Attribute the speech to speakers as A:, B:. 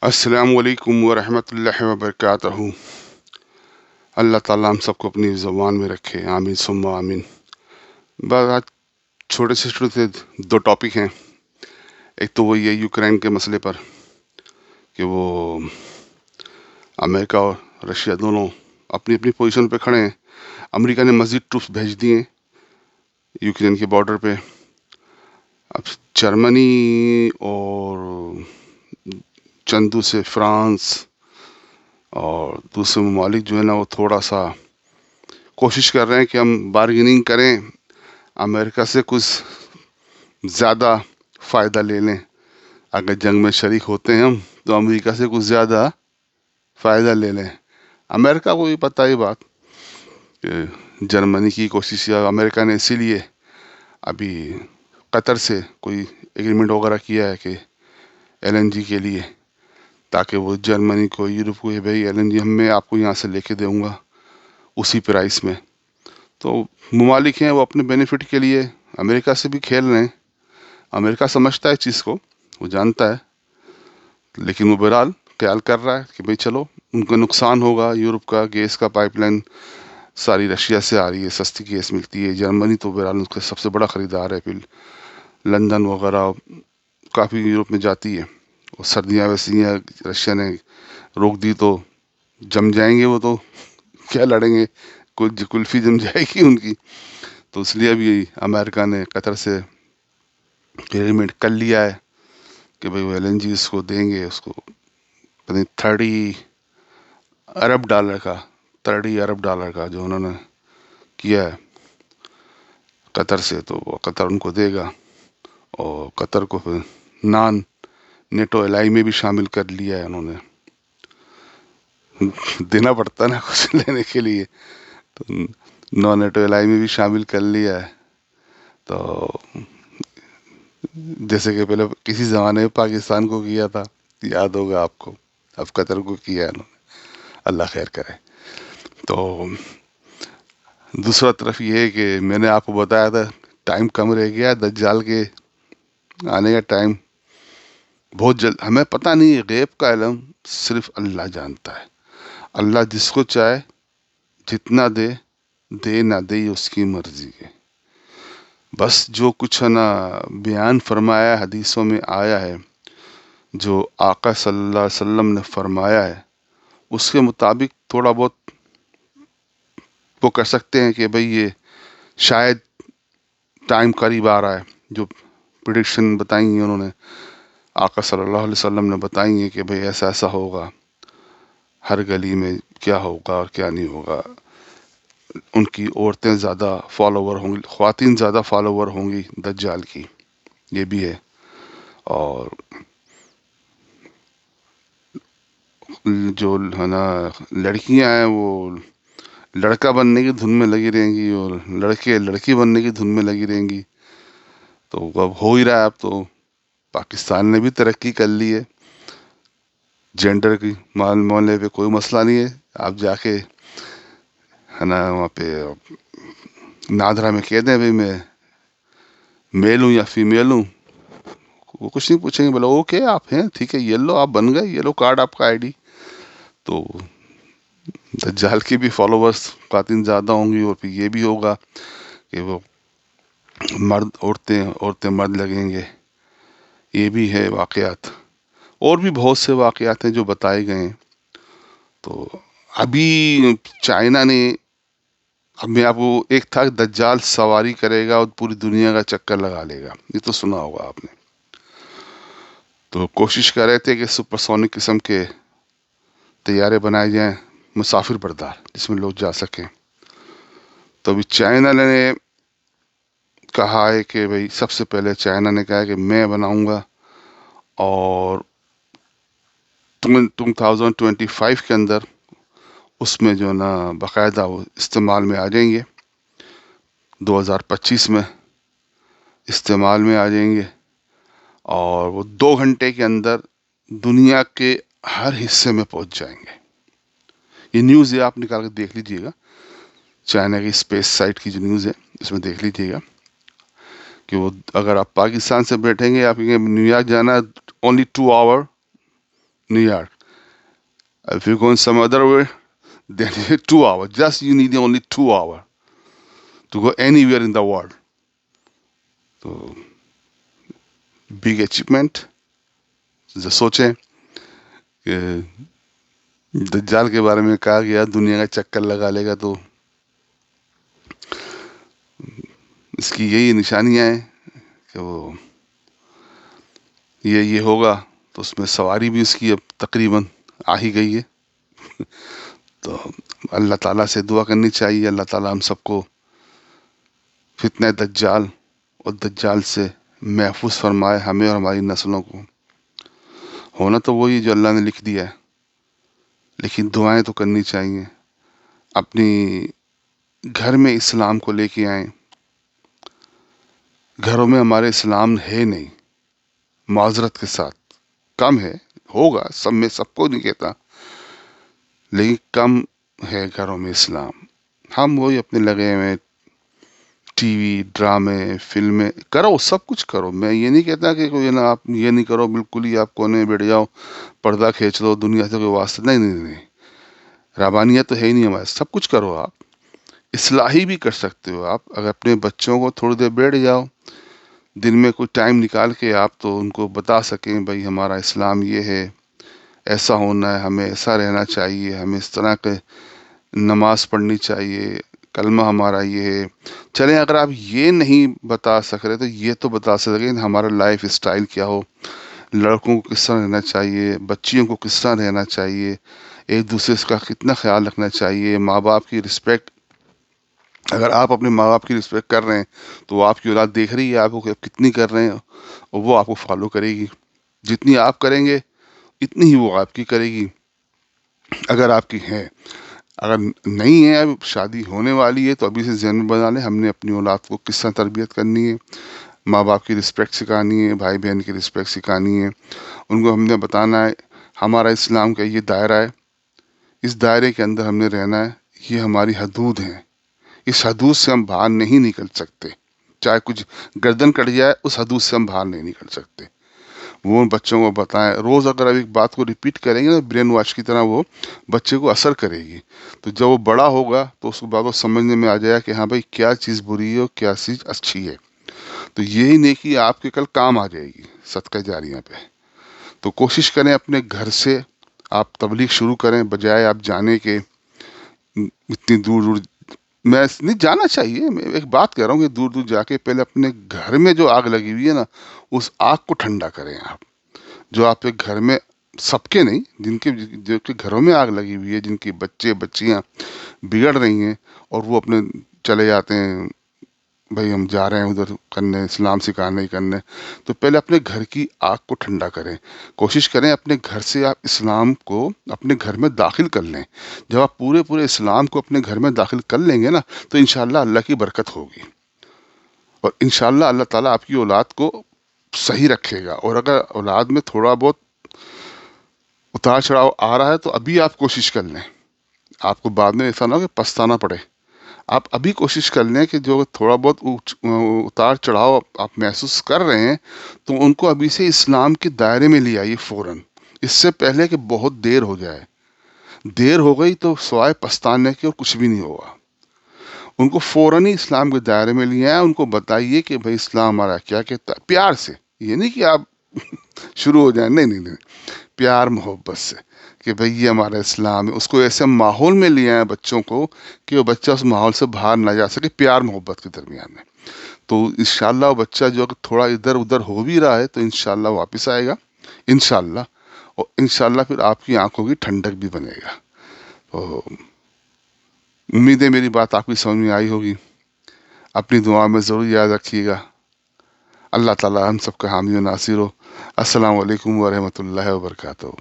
A: السلام علیکم ورحمۃ اللہ وبرکاتہ۔ اللہ تعالیٰ ہم سب کو اپنی زبان میں رکھے، آمین ثم آمین۔ بس آج چھوٹے سے چھوٹے دو ٹاپک ہیں۔ ایک تو وہی ہے یوکرین کے مسئلے پر کہ وہ امریکہ اور رشیا دونوں اپنی اپنی پوزیشن پہ کھڑے ہیں۔ امریکہ نے مزید ٹروپس بھیج دیے یوکرین کے بارڈر پہ۔ اب جرمنی اور چند سے فرانس اور دوسرے ممالک جو ہے نا وہ تھوڑا سا کوشش کر رہے ہیں کہ ہم بارگیننگ کریں، امریکہ سے کچھ زیادہ فائدہ لے لیں۔ اگر جنگ میں شریک ہوتے ہیں ہم تو امریکہ سے کچھ زیادہ فائدہ لے لیں۔ امریکہ کو بھی پتہ ہی بات کہ جرمنی کی کوشش یا امریکہ نے اسی لیے ابھی قطر سے کوئی ایگریمنٹ وغیرہ کیا ہے کہ ایل این جی کے لیے، تاکہ وہ جرمنی کو یورپ کو یہ بھائی ایل این جی میں آپ کو یہاں سے لے کے دوں گا اسی پرائس میں۔ تو ممالک ہیں وہ اپنے بینیفٹ کے لیے امریکہ سے بھی کھیل رہے ہیں۔ امریکہ سمجھتا ہے اس چیز کو، وہ جانتا ہے، لیکن وہ بہرحال خیال کر رہا ہے کہ بھئی چلو ان کو نقصان ہوگا۔ یورپ کا گیس کا پائپ لائن ساری رشیا سے آ رہی ہے، سستی گیس ملتی ہے۔ جرمنی تو بہرحال اس کا سب سے بڑا خریدار ہے، پھر لندن وغیرہ کافی یورپ میں جاتی ہے۔ اور سردیاں ویسی ہیں، رشیا نے روک دی تو جم جائیں گے وہ، تو کیا لڑیں گے، کچھ کلفی جم جائے گی ان کی۔ تو اس لیے ابھی امریکہ نے قطر سے ایگریمنٹ کر لیا ہے کہ بھئی وہ ایل این جی اس کو دیں گے، اس کو پتہ نہیں 30 ارب ڈالر کا 30 ارب ڈالر کا جو انہوں نے کیا ہے قطر سے، تو وہ قطر ان کو دے گا۔ اور قطر کو پھر نان نیٹو الائی میں بھی شامل کر لیا ہے انہوں نے۔ دینا پڑتا ہے نا کچھ لینے کے لیے، تو نان نیٹو الائی میں بھی شامل کر لیا ہے۔ تو جیسے کہ پہلے کسی زمانے میں پاکستان کو کیا تھا، یاد ہوگا آپ کو، اب قطر کو کیا ہے انہوں نے، اللہ خیر کرے۔ تو دوسرا طرف یہ ہے کہ میں نے آپ کو بتایا تھا ٹائم کم رہ گیا، دجال کے آنے کا ٹائم بہت جلد۔ ہمیں پتہ نہیں، غیب کا علم صرف اللہ جانتا ہے۔ اللہ جس کو چاہے جتنا دے، دے نہ دے یہ اس کی مرضی ہے۔ بس جو کچھ ہے نا بیان فرمایا ہے، حدیثوں میں آیا ہے، جو آقا صلی اللہ علیہ وسلم نے فرمایا ہے، اس کے مطابق تھوڑا بہت وہ کر سکتے ہیں کہ بھئی یہ شاید ٹائم قریب آ رہا ہے۔ جو پریڈکشن بتائیں گے انہوں نے، آقا صلی اللہ علیہ وسلم نے بتائیں گے کہ بھئی ایسا ایسا ہوگا، ہر گلی میں کیا ہوگا اور کیا نہیں ہوگا۔ ان کی عورتیں زیادہ فالوور ہوں گی، خواتین زیادہ فالوور ہوں گی دجال کی، یہ بھی ہے۔ اور جو ہے نا لڑکیاں ہیں وہ لڑکا بننے کی دھن میں لگی رہیں گی، اور لڑکے لڑکی بننے کی دھن میں لگی رہیں گی۔ تو اب ہو ہی رہا ہے، اب تو پاکستان نے بھی ترقی کر لی ہے جینڈر کی معاملے پہ، کوئی مسئلہ نہیں ہے۔ آپ جا کے ہے نا وہاں پہ نادرا میں کہہ دیں بھئی میں میل ہوں یا فیمیل ہوں، وہ کچھ نہیں پوچھیں گے، بولے اوکے آپ ہیں، ٹھیک ہے، یہ لو آپ بن گئے، یہ لو کارڈ آپ کا آئی ڈی۔ تو دجال کی بھی فالوورز خواتین زیادہ ہوں گی، اور پھر یہ بھی ہوگا کہ وہ مرد عورتیں مرد لگیں گے۔ یہ بھی ہے واقعات، اور بھی بہت سے واقعات ہیں جو بتائے گئے ہیں۔ تو ابھی چائنا نے، اب میں آپ کو، ایک تھا دجال سواری کرے گا اور پوری دنیا کا چکر لگا لے گا، یہ تو سنا ہوگا آپ نے۔ تو کوشش کر رہے تھے کہ سپر سونک قسم کے طیارے بنائے جائیں مسافر بردار، جس میں لوگ جا سکیں۔ تو ابھی چائنا نے کہا ہے کہ بھئی سب سے پہلے چائنا نے کہا ہے کہ میں بناؤں گا، اور 2025 کے اندر اس میں جو ہے نا باقاعدہ وہ استعمال میں آ جائیں گے، 2025 میں استعمال میں آ جائیں گے، اور وہ 2 گھنٹے کے اندر دنیا کے ہر حصے میں پہنچ جائیں گے۔ یہ نیوز ہے، آپ نکال کے دیکھ لیجئے گا، چائنا کی اسپیس سائٹ کی جو نیوز ہے اس میں دیکھ لیجئے گا کہ وہ، اگر آپ پاکستان سے بیٹھیں گے، آپ نیو یارک جانا only 2 hour New York. If you go in some other way, then 2 hours. Just you need only 2 hours to go anywhere in the world. So big achievement. जो सोचें कि दज्जाल के बारे में कहा गया दुनिया का चक्कर लगा लेगा, तो इसकी यही निशानियां हैं कि वो ये होगा, तो उसमें सवारी भी उसकी अब तकरीबन आ ही गई है। तो अल्लाह ताला से दुआ करनी चाहिए, अल्लाह ताला हम सबको फितने दज्जाल और दज्जाल से महफूज फरमाए, हमें और हमारी नस्लों को। होना तो वही जो अल्लाह ने लिख दिया है, लेकिन दुआएं तो करनी चाहिए। अपनी घर में इस्लाम को लेके आए। घरों में हमारे इस्लाम है नहीं, माजरत के साथ कम है, होगा सब में, सबको नहीं कहता, लेकिन कम है घरों में इस्लाम। हम वही अपने लगे हुए टीवी, ड्रामे, फिल्में, करो सब कुछ करो। मैं ये नहीं कहता कि कोई ना आप ये नहीं करो, बिल्कुल ही आप कोने में बैठ जाओ, पर्दा खींच लो, दुनिया से कोई वास्ता नहीं, नहीं, नहीं। रबानियत तो है ही नहीं हमारे, सब कुछ करो आप। इस्लाही भी कर सकते हो आप, अगर अपने बच्चों को थोड़ी देर बैठ जाओ, दिन में कोई टाइम निकाल के आप तो उनको बता सकें भाई हमारा इस्लाम ये है, ऐसा होना है, हमें ऐसा रहना चाहिए, हमें इस तरह के नमाज पढ़नी चाहिए, कलमा हमारा ये है। चलें अगर आप ये नहीं बता सक रहे तो ये तो बता सकें हमारा लाइफ स्टाइल क्या हो, लड़कों को किस तरह रहना चाहिए, बच्चियों को किस तरह रहना चाहिए, एक दूसरे का कितना ख्याल रखना चाहिए, माँ बाप की रिस्पेक्ट। अगर आप अपने माँ बाप की रिस्पेक्ट कर रहे हैं तो वो आपकी औलाद देख रही है आपको कि आप कितनी कर रहे हैं, और वो आपको फॉलो करेगी। जितनी आप करेंगे इतनी ही वो आपकी करेगी, अगर आपकी है। अगर नहीं है, अब शादी होने वाली है, तो अभी से ज़हन में बना लें हमने अपनी औलाद को किस तरह तरबियत करनी है, माँ बाप की रिस्पेक्ट सिखानी है, भाई बहन की रिस्पेक्ट सिखानी है। उनको हमने बताना है हमारा इस्लाम का ये दायरा है, इस दायरे के अंदर हमने रहना है, ये हमारी हदूद हैं, इस हदूद से हम बाहर नहीं निकल सकते। चाहे कुछ गर्दन कट जाए, उस हदूद से हम बाहर नहीं निकल सकते। वो बच्चों को बताएं। रोज़ अगर आप एक बात को रिपीट करेंगे ना, ब्रेन वॉश की तरह वो बच्चे को असर करेगी। तो जब वो बड़ा होगा तो उसको बात को समझने में आ जाएगा कि हाँ भाई क्या चीज़ बुरी है और क्या चीज़ अच्छी है। तो यही नेकी आपके कल काम आ जाएगी सदका जारिया पे। तो कोशिश करें अपने घर से आप तबलीग शुरू करें, बजाय आप जाने के इतनी दूर दूर। मैं नहीं जाना चाहिए, मैं एक बात कह रहा हूँ कि दूर दूर जाके पहले अपने घर में जो आग लगी हुई है ना, उस आग को ठंडा करें आप। जो आपके घर में, सबके नहीं, जिनके घरों में आग लगी हुई है, जिनके बच्चे बच्चियां बिगड़ रही हैं और वो अपने चले जाते हैं भाई हम जा रहे हैं उधर करने, इस्लाम सिखाने ही करने, तो पहले अपने घर की आग को ठंडा करें। कोशिश करें अपने घर से आप इस्लाम को अपने घर में दाखिल कर लें। जब आप पूरे पूरे इस्लाम को अपने घर में दाखिल कर लेंगे ना, तो इंशाल्लाह अल्लाह की बरकत होगी, और इंशाल्लाह अल्लाह ताला आपकी औलाद को सही रखेगा। और अगर औलाद में थोड़ा बहुत उतार चढ़ाव आ रहा है तो अभी आप कोशिश कर लें, आपको बाद में ऐसा ना हो कि पछताना पड़े। आप अभी कोशिश कर लें कि जो थोड़ा बहुत उतार चढ़ाव आप महसूस कर रहे हैं, तो उनको अभी से इस्लाम के दायरे में ले आइए फ़ौरन, इससे पहले कि बहुत देर हो जाए। देर हो गई तो सवाए पछताने के और कुछ भी नहीं होगा। उनको फ़ौरन ही इस्लाम के दायरे में लिए आए, उनको बताइए कि भाई इस्लाम हमारा क्या कहता है, प्यार से। ये नहीं कि आप शुरू हो जाए, नहीं नहीं नहीं, प्यार मोहब्बत से कि भाई ये हमारा इस्लाम है। उसको ऐसे माहौल में ले आए बच्चों को कि वो बच्चा उस माहौल से बाहर ना जा सके, प्यार मोहब्बत के दरमियान में। तो इंशाल्लाह वो बच्चा जो थोड़ा इधर उधर हो भी रहा है तो इंशाल्लाह वापस आएगा, इंशाल्लाह। और इंशाल्लाह फिर आपकी आंखों की ठंडक भी बनेगा। तो उम्मीद है मेरी बात आपकी समझ में आई होगी। अपनी दुआ में ज़रूर याद रखिएगा। अल्लाह ताला हम सबका हामी व नासिर हो। अस्सलामु अलैकुम व रहमतुल्लाहि व बरकातहू।